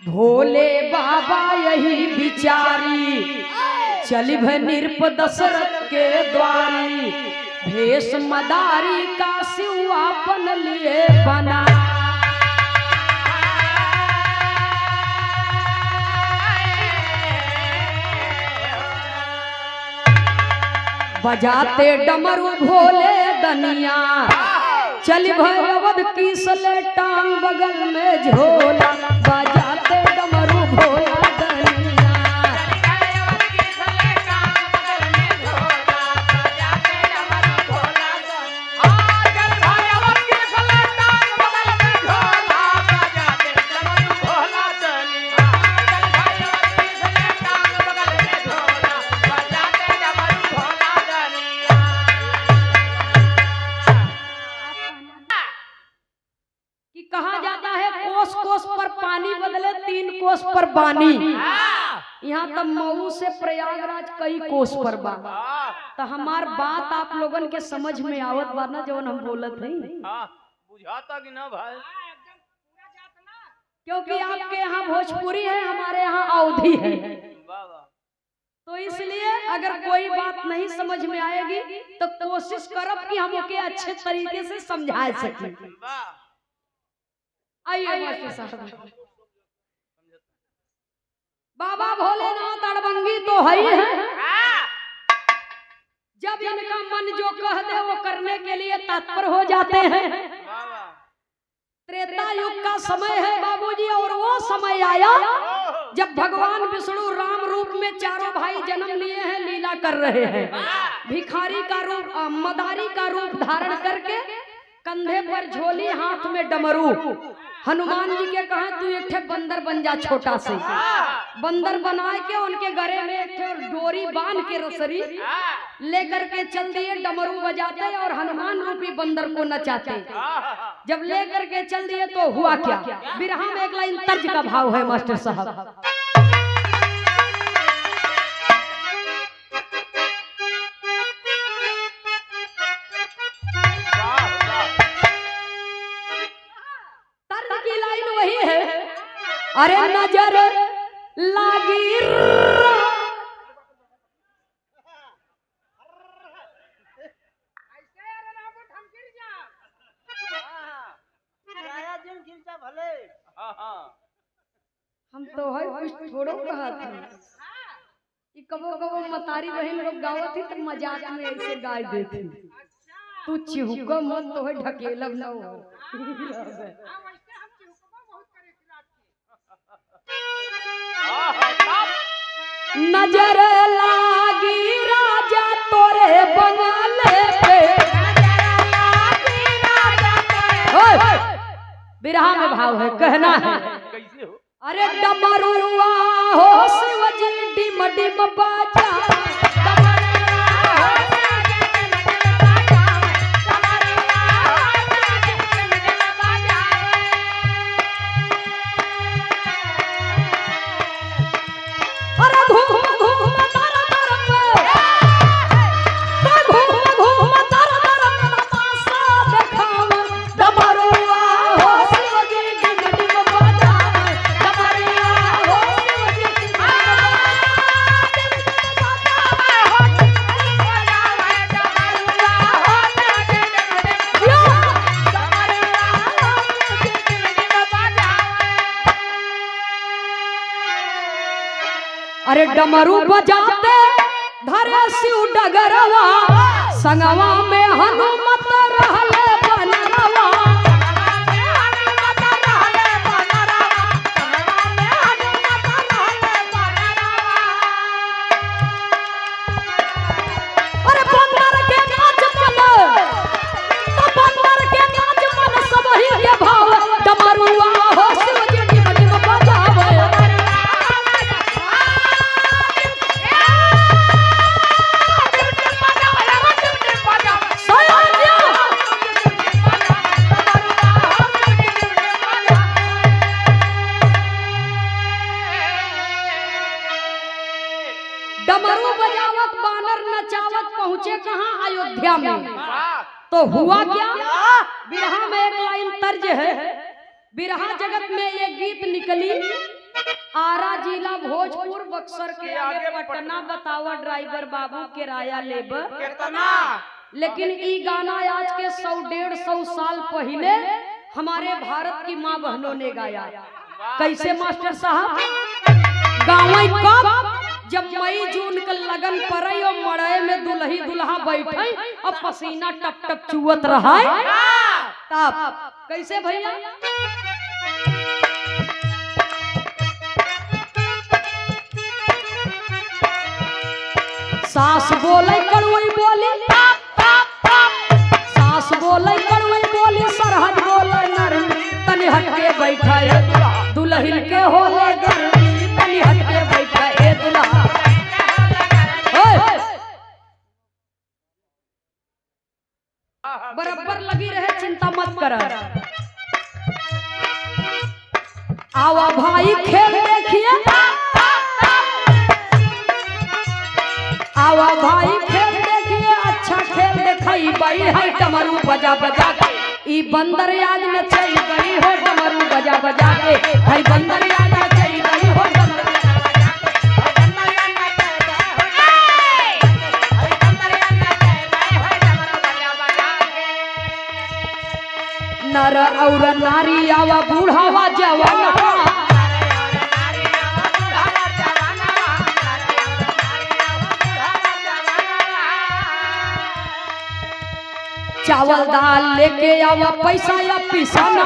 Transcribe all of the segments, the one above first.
भोले बाबा यही बिचारी चली भ निरप दशरथ के द्वारी, भेष मदारी का शिव अपन लिए बना। बजाते डमरू भोले दनिया, चल भय अवध की सले टांग बगल में झोला। बजाते डमरू भोला दनिया, कहा जाता है कोस कोस पर पानी बदले 3 कोस पर बानी। यहाँ तब मऊ से प्रयागराज कई कोस पर बा। तो हमार बात आप लोगन के समझ में आवत बा ना जवन हम बोलत नहीं? बुझाता कि ना भाई? क्योंकि आपके यहाँ भोजपुरी है, हमारे यहाँ अवधी है, तो इसलिए अगर कोई बात नहीं समझ में आएगी तो कोशिश करब कि हम ओके अच्छे तरीके से समझा सकें। आइए मास्टर साहब, बाबा भोलेनाथ अड़बंगी तो है ही है। जब इनका मन जो कह दे वो करने के लिए तत्पर हो जाते हैं। त्रेता युग का समय है बाबूजी, और वो समय आया जब भगवान विष्णु राम रूप में चारों भाई जन्म लिए हैं, लीला कर रहे हैं। भिखारी का रूप, मदारी का रूप धारण करके, कंधे पर झोली, हाथ में डमरू। हनुमान जी के कहा तू एक ठे बंदर बन जा, छोटा से बंदर बना के उनके गले में एक ठे डोरी बांध के रसरी लेकर के चल दिए। डमरू बजाते और हनुमान रूपी बंदर को नचाते। जब लेकर के चल दिए तो हुआ क्या? बिरहा में एक लाइन तर्ज का भाव है मास्टर साहब। अरे नजर लागी हम तो है कुछ थोड़ो कहा था कि कबो कबो मतारी बहन लोग गावत थी तो मजाक में ऐसे गा देती। तू चिहुको मत तो है ढकेलब न हो। नजर लागी राजा तोरे बंगले पे, बिरहा में भाव है, कहना है अरे डमरुआ हो शिवजी डिम डिम बाजा। अरे डमरू बजाते धरे शिव डगरवा, संगवा में हनुमत रहले बनरवा। अरे बंदर के नाच मन, तो बंदर के नाच मन सब ही के भाव। डमरुआ हो शिवजी डिम डिम बजावे। डमरू बजावत बानर नचावत पहुंचे कहां? अयोध्या में। तो हुआ क्या? बिरहा में एक लाइन तर्ज है। बिरहा जगत में ये गीत निकली आरा जिला भोजपुर बक्सर के आगे पटना। बतावा ड्राइवर बाबू किराया लेब कितना? लेकिन ई गाना आज के 100-150 साल पहले हमारे भारत की माँ बहनों ने गाया। कैसे मास्टर साहब? गाँव कब जब मई जून के लगन पड़े और मड़े में दुल्ही दुल्हा बैठे और पसीना टप टप चुवत रहा। तब कैसे भैया? सास बोले कड़ुई बोली, सास बोले कड़ुई बोली, सरहद बोले नरमी, तनी हटके बैठा है दुल्हन के होले गर्मी, तनी हटके बैठा है दुल्हा। बराबर लगी रहे, चिंता मत कर। आवा भाई खेल देखिए, आवा भाई खेल देखिए, अच्छा खेल दिखाई बाई है डमरू बजा बजा के। ई बंदर याद न चली गई हो डमरू बजा बजा के, है बंदर याद न चली गई हो डमरू नर और नारी आवा बूढ़ावा जवाना, चावल दाल लेके आवा पैसा या पिसाना,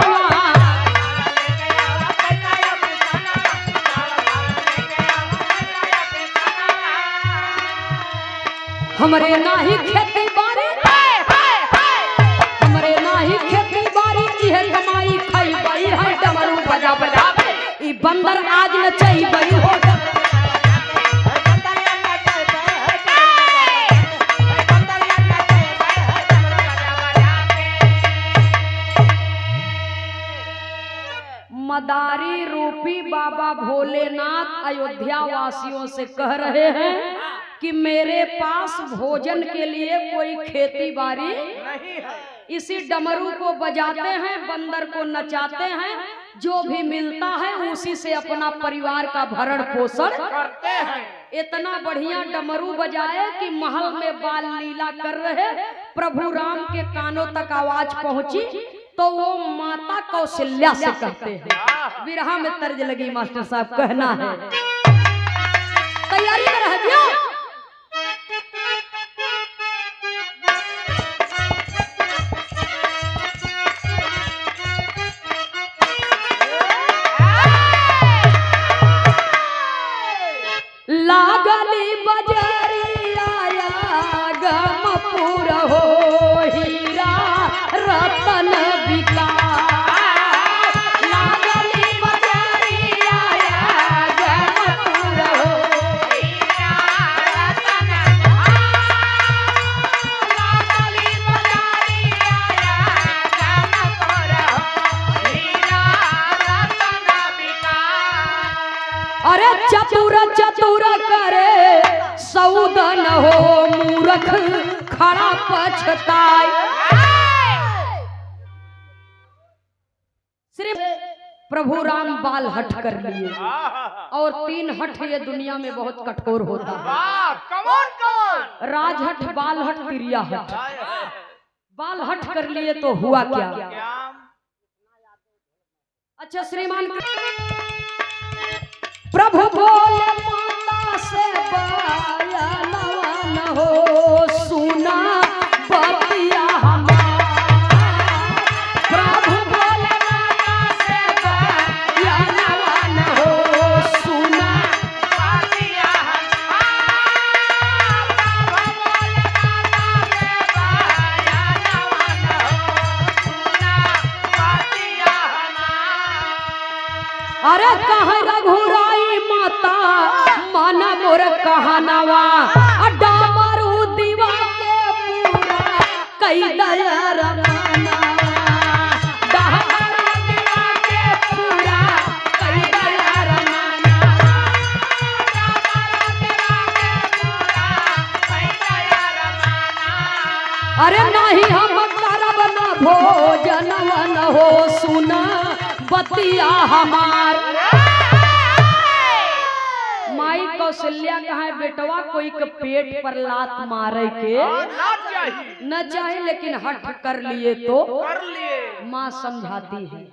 हमरे नाही खेती बाड़ी, हमरे नाही खेती बाड़ी, इहे कमाई खाई बाई है डमरू बजा बजा के। ई बंदर आज न चई गई हो मदारी रूपी बाबा भोलेनाथ अयोध्या वासियों से कह रहे हैं कि मेरे पास भोजन के लिए कोई खेती बाड़ी नहीं है। इसी डमरू को बजाते हैं, बंदर को नचाते हैं, जो भी मिलता है उसी से अपना परिवार का भरण पोषण करते हैं। इतना बढ़िया डमरू बजाए कि महल में बाल लीला कर रहे प्रभु राम के कानों तक आवाज पहुंची तो वो माता कौशल्या से कहते हैं। विरहा में तर्ज लगी मास्टर साहब, कहना है तैयारी में रह जियो। लागली बजरिया गमपुर हो, हीरा रतन बिका, लागली बजरिया गमपुर हो, हीरा रतन, लागली बजरिया गमपुर हो, हीरा रतन बिका। अरे चतुर चतुर करे सौदन हो, मूर्ख खड़ा पछताए। सिर्फ प्रभु राम बाल हट कर लिए, और 3 हट ये दुनिया में बहुत कठोर होता है। कौन कौन? राजहट, बालहट, तिरिया हट। बाल हट कर लिए तो हुआ क्या? अच्छा श्रीमान, प्रभु बोले माता से बयानवा न हो, सुना बतिया हमारा। प्रभु बोले माता से बयानवा न हो, सुना बतिया हमारा। प्रभु बोले माता से बयानवा न हो, सुना बतिया हमारा। अरे कहाँ रघुराई माता माना मोर कहानवा, डामरू दीवा के पूरा कई दया रमाना, डामरू दीवा के पूरा कई दया रमाना, डामरू दीवा के पूरा कई दया रमाना। अरे नहीं हम करब न भोजन न हो, सुना बतिया हमार। कौशल्या कहा बेटवा कोई के पेट पर लात मारे के लात चाहिए न चाहे, लेकिन हट कर लिए तो कर लिए। माँ समझाती है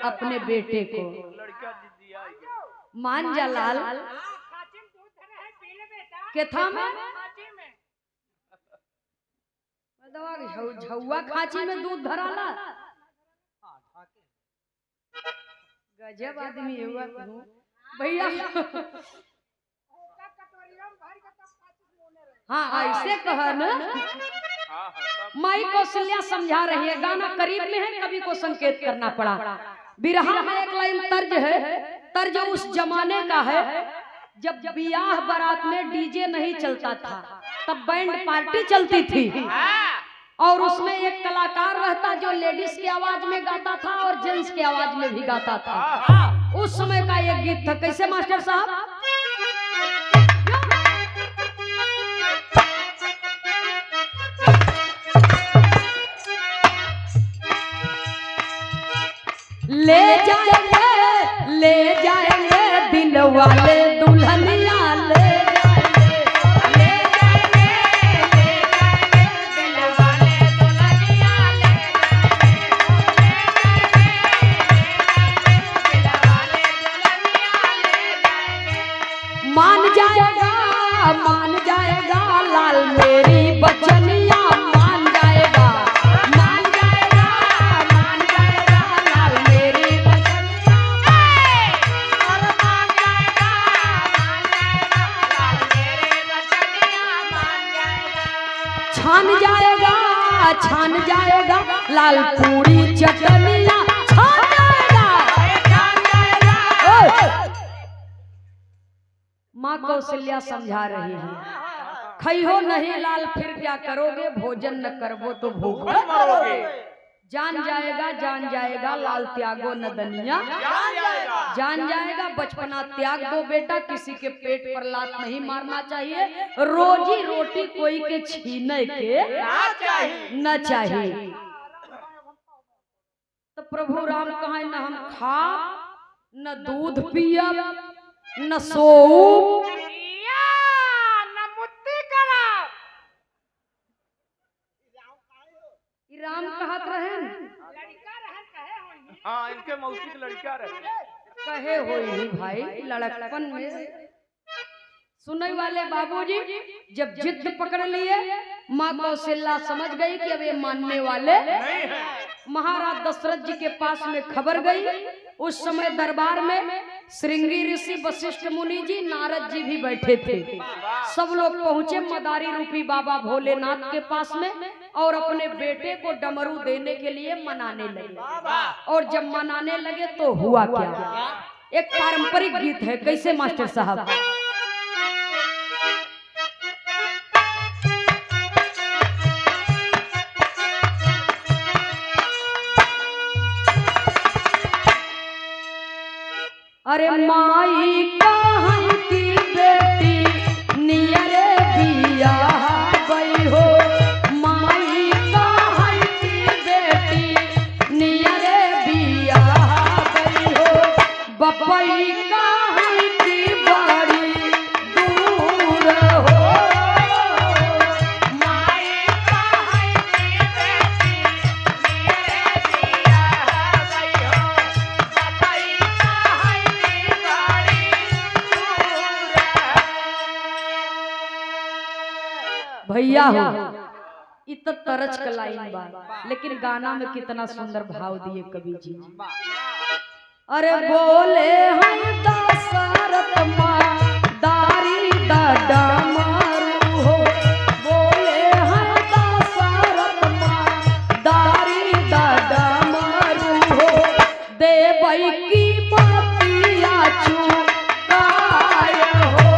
अपने बेटे को, लड़का दीदी आई मान जा लाल के था में झुआ खांची में दूध धराला। गजब आदमी हुआ भैया। हाँ ऐसे कह न। माई कौशल्या समझा रही है, गाना करीब में है, कवि को संकेत करना पड़ा। बिरहा में एक लाइन तर्ज है, तर्ज उस जमाने का है जब बियाह बारात में डीजे नहीं चलता था, तब बैंड पार्टी चलती थी और उसमें एक कलाकार रहता जो लेडीज की आवाज में गाता था और जेंट्स की आवाज में भी गाता था। उस समय का एक गीत था, कैसे मास्टर साहब? ले जाएंगे दिल वाले दुल्हनिया ले मान जाएगा लाल मेरी बचनिया, मान जाएगा लाल मेरी बचनिया, और मान जाएगा लाल मेरी बचनिया, छान जाएगा लाल पूरी चटनिया, माँ कौशल्या समझा रही है, खइहो नहीं लाल फिर क्या करोगे, भोजन न करबो तो भूख मरोगे। जान जाएगा लाल त्यागो नदनिया, जान जाएगा बचपना त्याग दो बेटा, किसी के पेट पर लात नहीं मारना चाहिए, रोजी रोटी कोई के छीने के न चाहिए। तो प्रभु राम कहा न हम खा न दूध पिया न सोऊ न मुत्ती करब, राम कहत रहे हाँ इनके मौसी की लड़का रहे कहे होई भाई लड़कपन में। सुनने वाले बाबूजी जब जिद पकड़ लिए, माँ कौशल्या समझ गई कि अब ये मानने वाले नहीं है। महाराज दशरथ जी के पास में खबर गई। उस समय दरबार में श्रृंगी ऋषि वशिष्ठ मुनि जी, नारद जी भी बैठे थे। सब लोग पहुंचे मदारी रूपी बाबा भोलेनाथ के पास में और अपने बेटे को डमरू देने के लिए मनाने लगे। और जब मनाने लगे तो हुआ क्या, एक पारंपरिक गीत है, कैसे मास्टर साहब? अरे माई कहाँ की बेटी नियरे बिया गई हो, माई कहाँ की बेटी नियरे बिया गई हो, बपई कहाँ की बड़ी दूर हो, माई कहाँ की बेटी नियरे बिया गई हो, बपई भैया हो। इत तरज का लाइन बा, लेकिन गाना में कितना सुंदर भाव दिए कवि जी। अरे बोले हम दशरथ दारी दादा मारू हो, बोले हम दशरथ दारी दादा मारू हो, देवई की बतिया चुकाए हो,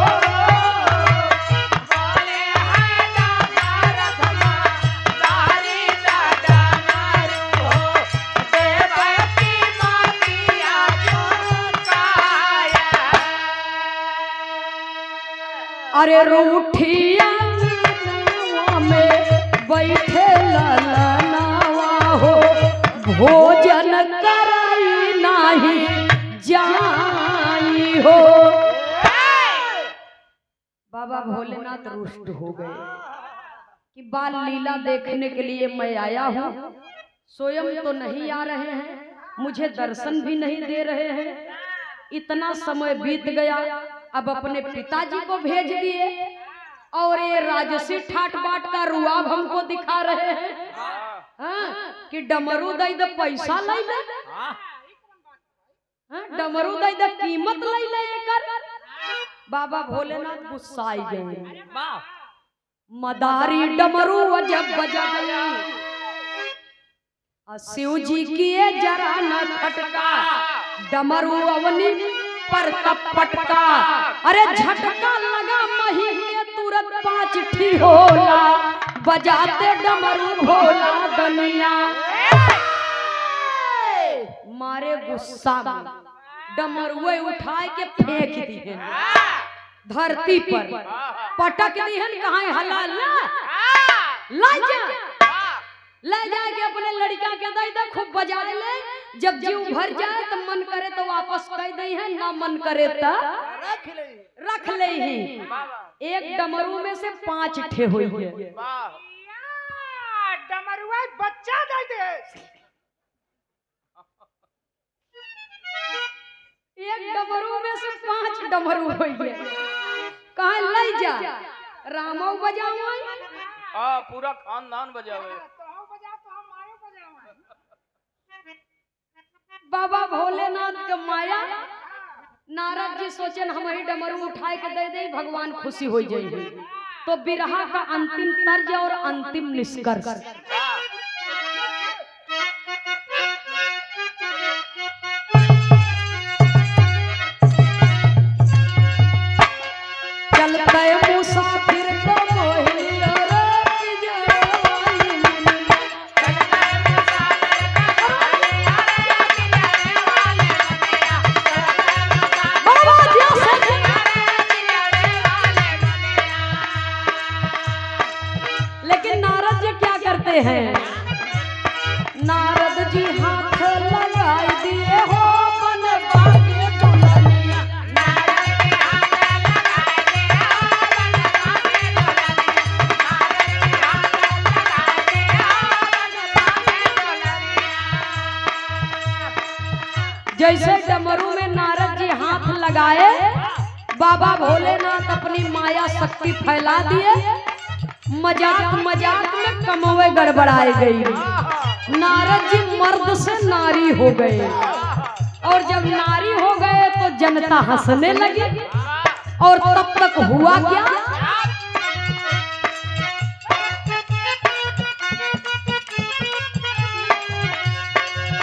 अरे रूठिया में बैठे ललनावा हो, भोजन कराई नहीं जाई हो, बाबा भोलेनाथ रुष्ट हो गए कि बाल लीला देखने के लिए मैं आया हूँ, स्वयं तो नहीं आ रहे हैं, मुझे दर्शन भी नहीं दे रहे हैं। इतना समय बीत गया, अब अपने पिताजी को भेज दिए और ये राजसी ठाट बाट का रुआब हमको दिखा रहे हैं। हाँ, कि डमरू दई द पैसा लई ले, डमरू दई द कीमत लई ले कर। बाबा भोलेनाथ गुस्साई गए। मदारी डमरू जब बजाया, शिव जी किए जरा न खटका, डमरू अवनी पर तब पटका। अरे झटका लगा मही के तुरंत 5 ठी होला, बजाते डमरू भोला दनिया। मारे गुस्सा में डमरुए उठाए के फेंक दिए धरती पर, पटक दिए। कहाँ हला ले जाके अपने लड़का के दे दे, खूब बजा ले। जब जीव भर जाए तो मन करे तो वापस कह दे है, ना मन करे तो रख ले ही। एक डमरू में से 5 ठे हुई है। डमरुआ बच्चा दे दे। एक डमरू में से 5 डमरू हुई है। कहाँ ले जा, रामो बजाओ। हाँ, पूरा खानदान बजावे। बाबा भोलेनाथ के माया। नारद जी सोचन हम ही डमरू उठाए के दे दे, भगवान खुशी हो जाएंगे। तो बिरहा का अंतिम तर्ज और अंतिम निष्कर्ष। चलते मुसाफिर को हैं। नारद जी हाथ लगाई दिए हो बनवा के दुल्हनिया। जैसे डमरू में नारद जी हाथ लगाए, बाबा भोलेनाथ अपनी माया शक्ति फैला दिए। मजाक मजाक में कमवे गड़बड़ाई गई। नारद जी मर्द से नारी हो गए, और जब नारी हो गए तो जनता हंसने लगी। और तब तक हुआ क्या,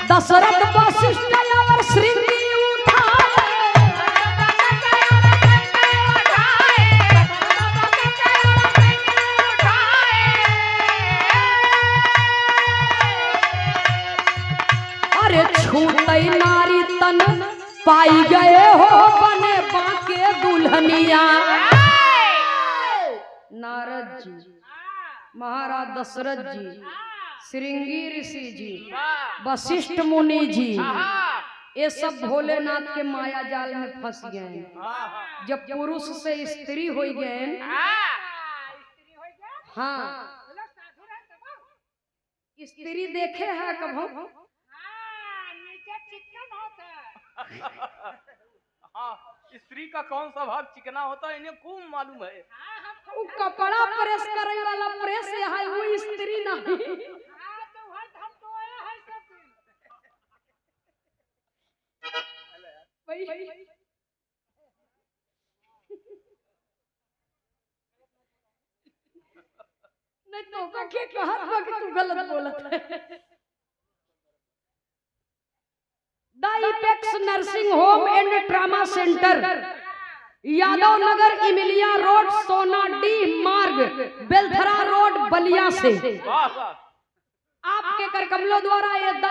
दशरथ वशिष्ठ और श्रृंगी नारी तन पाई गए हो बने बाके दुल्हनिया। नारद जी, महाराज दशरथ जी, श्रृंगी ऋषि जी, वशिष्ठ मुनि जी, ये सब भोलेनाथ के माया जाल में फंस गए। जब पुरुष से स्त्री हो गए, हाँ, स्त्री देखे है कभी? हाँ, स्त्री का कौन सा भाग चिकना होता है इन्हें खूब मालूम है। वो कपड़ा प्रेस करे वाला प्रेस है, वो स्त्री नहीं। नहीं तो क्या कहत कि तू गलत बोलत है। The Apex nursing home and trauma centre, Yadav Nagar, Imiliya road, Sona D मार्ग, बेलथरा रोड, बलिया से आपके कर कमलों द्वारा ये the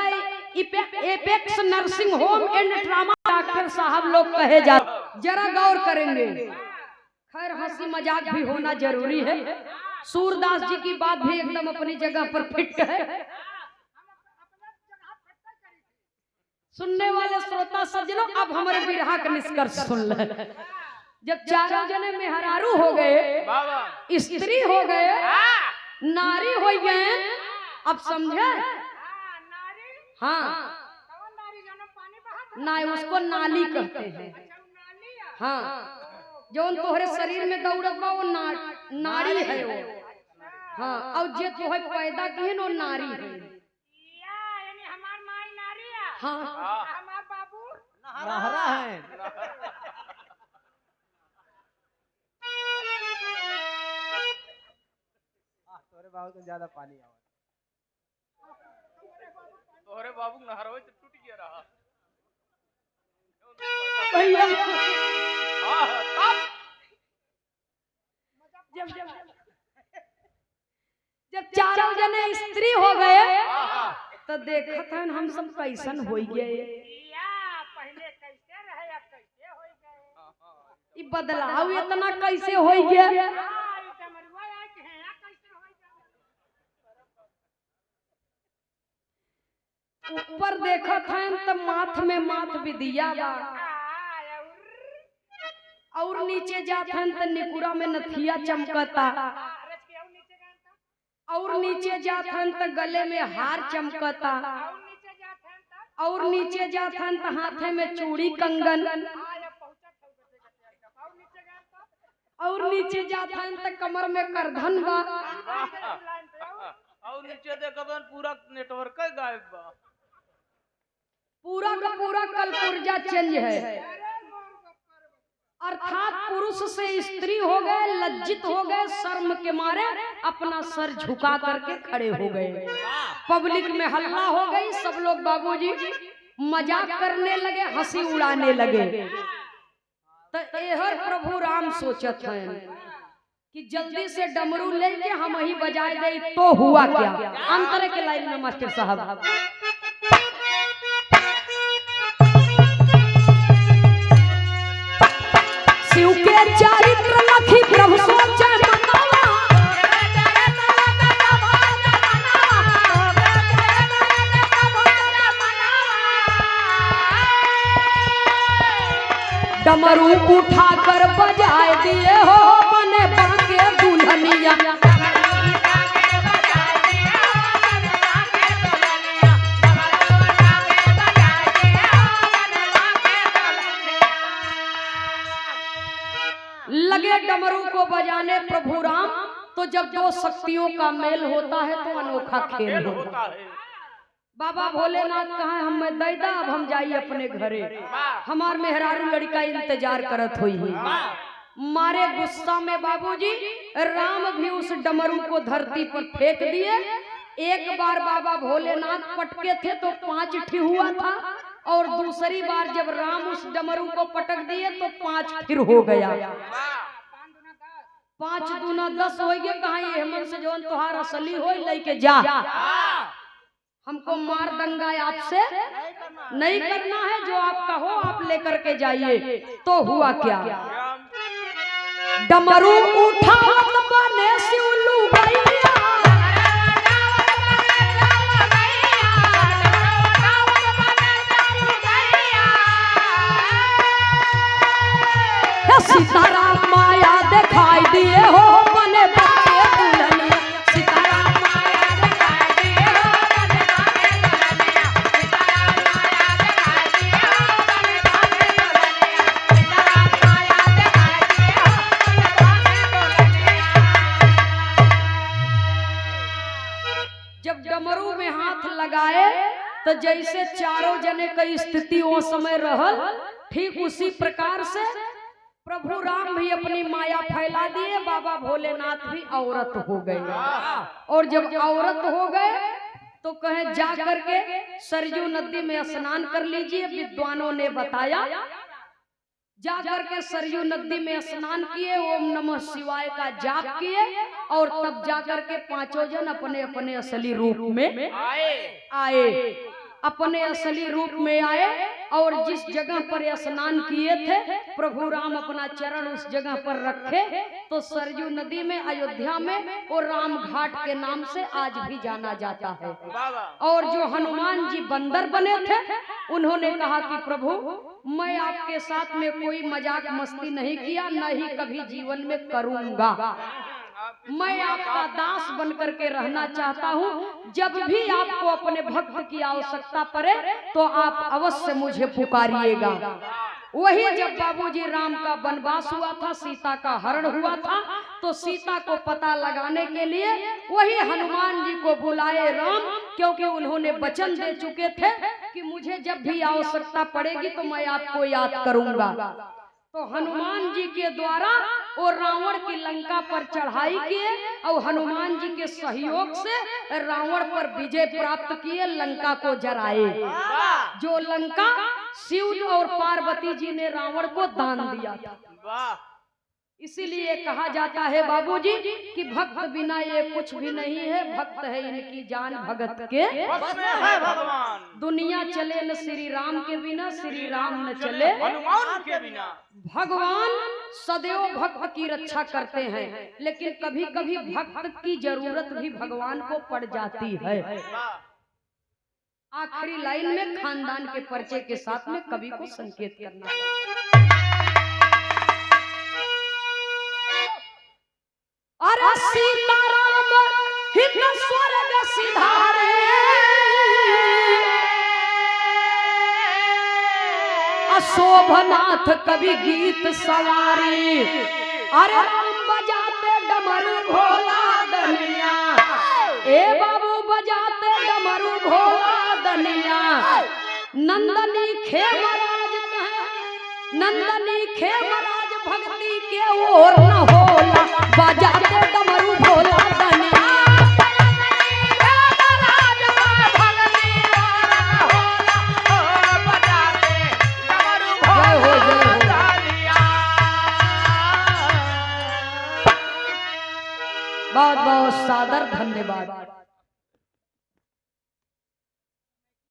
Apex nursing home and trauma doctor साहब लोग कहे जा। जरा गौर करेंगे, खैर हंसी मजाक भी होना जरूरी है। सूरदास जी की बात भी एकदम अपनी जगह पर फिट है। सुनने वाले श्रोता सज्जनों, अब हमारे बिरहा का निष्कर्ष सुन ले। जब चारों जने मेहरारू हो गए, बाबा स्त्री हो गए, नारी हो गए, अब समझे? हाँ, ना उसको नाली कहते हैं। हाँ, जो तोहरे शरीर में दौड़त बा वो नारी है वो। हाँ, और जे तोहे पैदा की वो नारी है। हाँ, हमार बाबू नहरा है। तोरे बाबू तो ज्यादा पानी आवा। तोहरे बाबू नहरवे तो टूट गया रहा भैया जब चारों जने स्त्री हो गए तो देखत हन हम सब कैसन हो गए। पहले कैसे रहे अब कैसे हो गए। ई बदलाव इतना कैसे हो गया। ऊपर देखत हन तो माथ में माथ विदिया बा, और नीचे जात हन तो निकुरा में नथिया चमकता, और नीचे जात हन तो गले में हार चमकता, और नीचे जात हन तो हाथे में चूड़ी कंगन, और नीचे जात हन तो कमर में करधन बा, और नीचे देखबन पूरा नेटवर्क गायब बा। पूरा का पूरा कलपुर्जा चेंज है। अर्थात पुरुष से स्त्री हो गए, लज्जित हो गए, शर्म के मारे अपना सर झुका करके खड़े हो गए। पब्लिक में हल्ला हो गई, सब लोग बाबूजी मजाक करने लगे, हंसी उड़ाने लगे। तो एहर प्रभु राम सोचत हैं कि जल्दी से डमरू लेके हम ही बजाए दे तो हुआ क्या। अंतर के लाइन में मास्टर साहब शिव के चरित्र लखी प्रभु सोचे मनवा, डमरू उठा कर बजाए दिए हो बने बाके दुल्हनिया। लगे डमरू को बजाने प्रभु राम। तो जब दो शक्तियों का मेल होता है तो अनोखा खेल होता है। बाबा भोलेनाथ कहा हम दैदा, अब हम जाइए अपने घरे, हमार मेहरारू लड़का इंतजार करत हुई है। मारे गुस्सा में बाबूजी राम भी उस डमरू को धरती पर फेंक दिए। एक बार बाबा भोलेनाथ पटके थे तो 5 ठी हुआ था, और दूसरी बार जब राम उस डमरू को पटक दिए तो 5 फिर हो गया। 5 दूना 10 हो गया। कहा हेमंत से जौन तुहार असली हो लेके जा, हमको मार दंगा आपसे नहीं करना है, जो आपका हो आप लेकर के जाइए। तो हुआ क्या, डमरू उठा बने शिवलू भैया, सीताराम माया दिखाई दिए हो बने बाके दुल्हनिया। सीताराम माया दिखाई दिए हो बने बाके दुल्हनिया। सीताराम माया दिखाई दिए हो बने बाके दुल्हनिया। सीताराम माया दिखाई दिए हो बने बाके दुल्हनिया। जब डमरू में हाथ लगाए तो जैसे चारों जने की स्थिति वो समय रहल, ठीक उसी प्रकार से प्रभु राम भी अपनी माया फैला दिए। बाबा भोलेनाथ भी औरत हो गए, और जब औरत हो गए तो कहे जा करके सरयू नदी में स्नान कर लीजिए। विद्वानों ने बताया, जा करके सरयू नदी में स्नान किए, ओम नमः शिवाय का जाप किए, और तब जा करके 5 जन अपने अपने असली रूप में आए। अपने असली रूप में आए और जिस जगह पर स्नान किए थे प्रभु राम अपना चरण उस जगह पर रखे, तो सरजू नदी में अयोध्या में और राम घाट के नाम से आज भी जाना जाता है। और जो हनुमान जी बंदर बने थे, उन्होंने कहा कि प्रभु मैं आपके साथ में कोई मजाक मस्ती नहीं किया, न ही कभी जीवन में करूंगा। मैं आपका दास बनकर के रहना चाहता हूँ। जब भी आपको अपने भक्त की आवश्यकता पड़े तो आप अवश्य मुझे पुकारिएगा। वही जब बाबूजी राम का वनवास हुआ था, सीता का हरण हुआ था, तो सीता को पता लगाने के लिए वही हनुमान जी को बुलाए राम, क्योंकि उन्होंने वचन दे चुके थे कि मुझे जब भी आवश्यकता पड़ेगी तो मैं आपको याद करूंगा। तो हनुमान जी के द्वारा वो रावण की लंका पर चढ़ाई किए और हनुमान जी के सहयोग से रावण पर विजय प्राप्त किए, लंका को जराए। जो लंका शिव और पार्वती जी ने रावण को दान दिया था। इसीलिए कहा जाता है बाबूजी कि भक्त बिना ये कुछ भी नहीं है, भक्त है इनकी जान भगत के भगवान। दुनिया चले न श्री राम के बिना, श्री राम न चले हनुमान के बिना। भगवान सदैव भक्त की रक्षा करते हैं, लेकिन कभी कभी भक्त की जरूरत भी भगवान को पड़ जाती है। आखिरी लाइन में खानदान के परिचय के साथ में कवि को संकेत करना है। अरे सीताराम हित स्वर्ग सिधारे, अशोभनाथ कवि गीत सवारी। अरे राम बजाते डमरू भोला दनिया, ए बाबू बजाते डमरू भोला दनिया। नंदनी खेमराज कहे, नंदनी खेमराज भक्ति के ओर न होला, बजाते डमरू भोला दनिया। जय हो जय हो। बहुत बहुत सादर धन्यवाद।